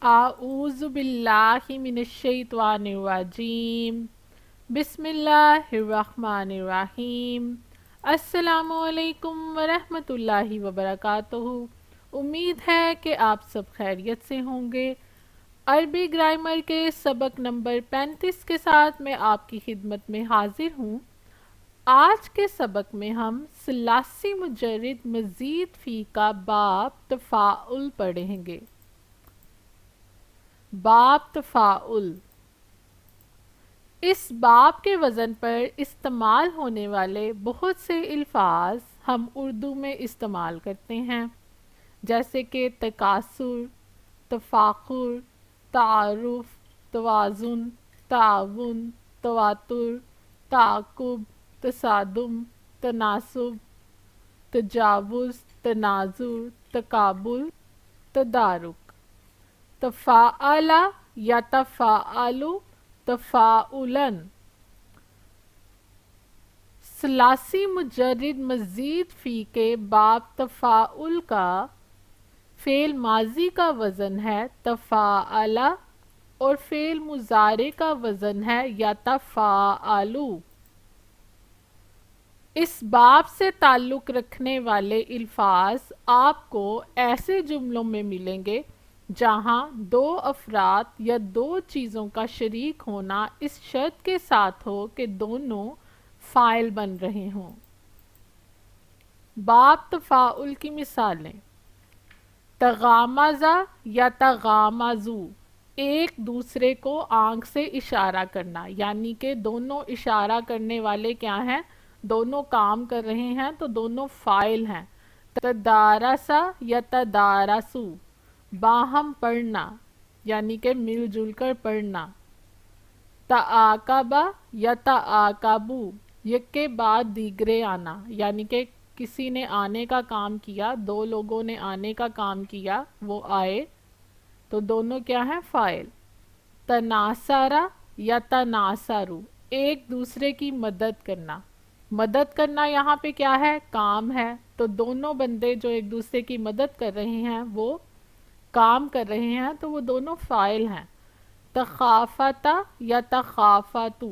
اعوذ باللہ من الشیطان الرجیم، بسم اللہ الرحمن الرحیم۔ السلام علیکم ورحمۃ اللہ وبرکاتہ۔ امید ہے کہ آپ سب خیریت سے ہوں گے۔ عربی گرامر کے سبق نمبر 35 کے ساتھ میں آپ کی خدمت میں حاضر ہوں۔ آج کے سبق میں ہم ثلاثی مجرد مزید فی کا باب تفاعل پڑھیں گے۔ باب تفاعل، اس باب کے وزن پر استعمال ہونے والے بہت سے الفاظ ہم اردو میں استعمال کرتے ہیں، جیسے کہ تکاثر، تفاخر، تعارف، توازن، تعاون، تواتر، تعاقب، تصادم، تناسب، تجاوز، تناظر، تقابل، تدارک۔ تفاعل یتفاعل تفاعلاً، ثلاثی مجرد مزید فی کے باب تفاعل کا فعل ماضی کا وزن ہے تفاعل اور فعل مضارع کا وزن ہے یتفاعل۔ اس باب سے تعلق رکھنے والے الفاظ آپ کو ایسے جملوں میں ملیں گے جہاں دو افراد یا دو چیزوں کا شریک ہونا اس شرط کے ساتھ ہو کہ دونوں فاعل بن رہے ہوں۔ باب تفاعل کی مثالیں: تغامز یا تغامزو، ایک دوسرے کو آنکھ سے اشارہ کرنا، یعنی کہ دونوں اشارہ کرنے والے کیا ہیں؟ دونوں کام کر رہے ہیں تو دونوں فاعل ہیں۔ تدارس یا تدارسو، باہم پڑھنا، یعنی کہ مل جل کر پڑھنا۔ تعاقب یا تعاقبو، یک کے بعد دیگرے آنا، یعنی کہ کسی نے آنے کا کام کیا، دو لوگوں نے آنے کا کام کیا، وہ آئے تو دونوں کیا ہیں؟ فاعل۔ تناصر یا تناصرو، ایک دوسرے کی مدد کرنا۔ مدد کرنا یہاں پہ کیا ہے؟ کام ہے، تو دونوں بندے جو ایک دوسرے کی مدد کر رہے ہیں وہ کام کر رہے ہیں تو وہ دونوں فاعل ہیں۔ تخافت یا تخافتو،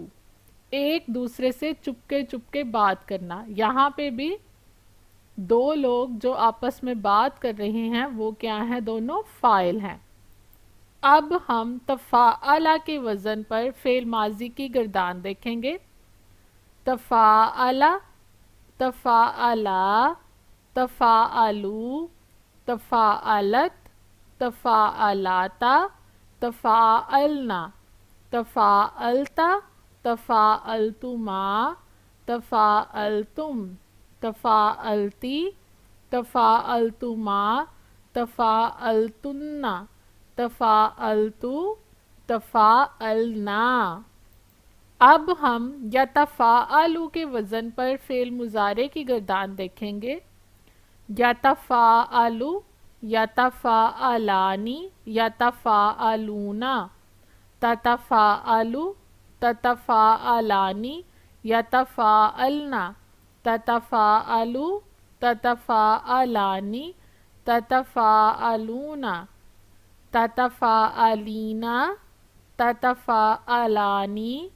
ایک دوسرے سے چپکے چپکے بات کرنا، یہاں پہ بھی دو لوگ جو آپس میں بات کر رہے ہیں وہ کیا ہیں؟ دونوں فاعل ہیں۔ اب ہم تفاعل کے وزن پر فعل ماضی کی گردان دیکھیں گے۔ تفاعل، تفاعلا، تفاعلو، تفاعلت، تفاعلاتا، تفاعلنا، تفاعلتا، تفاعلتما، تفاعلتم، تفاعلتی، تفاعلتما، تفاعلتن، تفاعلتو، تفاعلنا۔ اب ہم یتفاعلو کے وزن پر فعل مضارع کی گردان دیکھیں گے۔ یتفاعلو، یتفاعلانی، یتفاعلون، تتفاعلو، تتفاعلانی، یتفاعلن، تتفاعلو، تتفاعلانی، تتفاعلون، تتفاعلین، تتفاعلانی،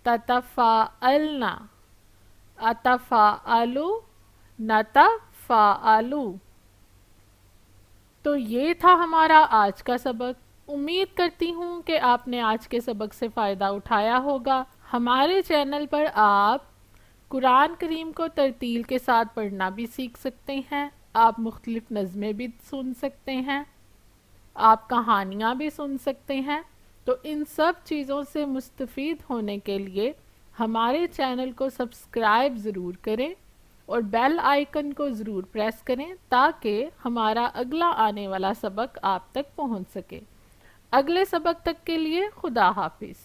تتفاعلن، اتفاعلو، نتفاعلو۔ تو یہ تھا ہمارا آج کا سبق۔ امید کرتی ہوں کہ آپ نے آج کے سبق سے فائدہ اٹھایا ہوگا۔ ہمارے چینل پر آپ قرآن کریم کو ترتیل کے ساتھ پڑھنا بھی سیکھ سکتے ہیں، آپ مختلف نظمیں بھی سن سکتے ہیں، آپ کہانیاں بھی سن سکتے ہیں۔ تو ان سب چیزوں سے مستفید ہونے کے لیے ہمارے چینل کو سبسکرائب ضرور کریں اور بیل آئیکن کو ضرور پریس کریں تاکہ ہمارا اگلا آنے والا سبق آپ تک پہنچ سکے۔ اگلے سبق تک کے لیے خدا حافظ۔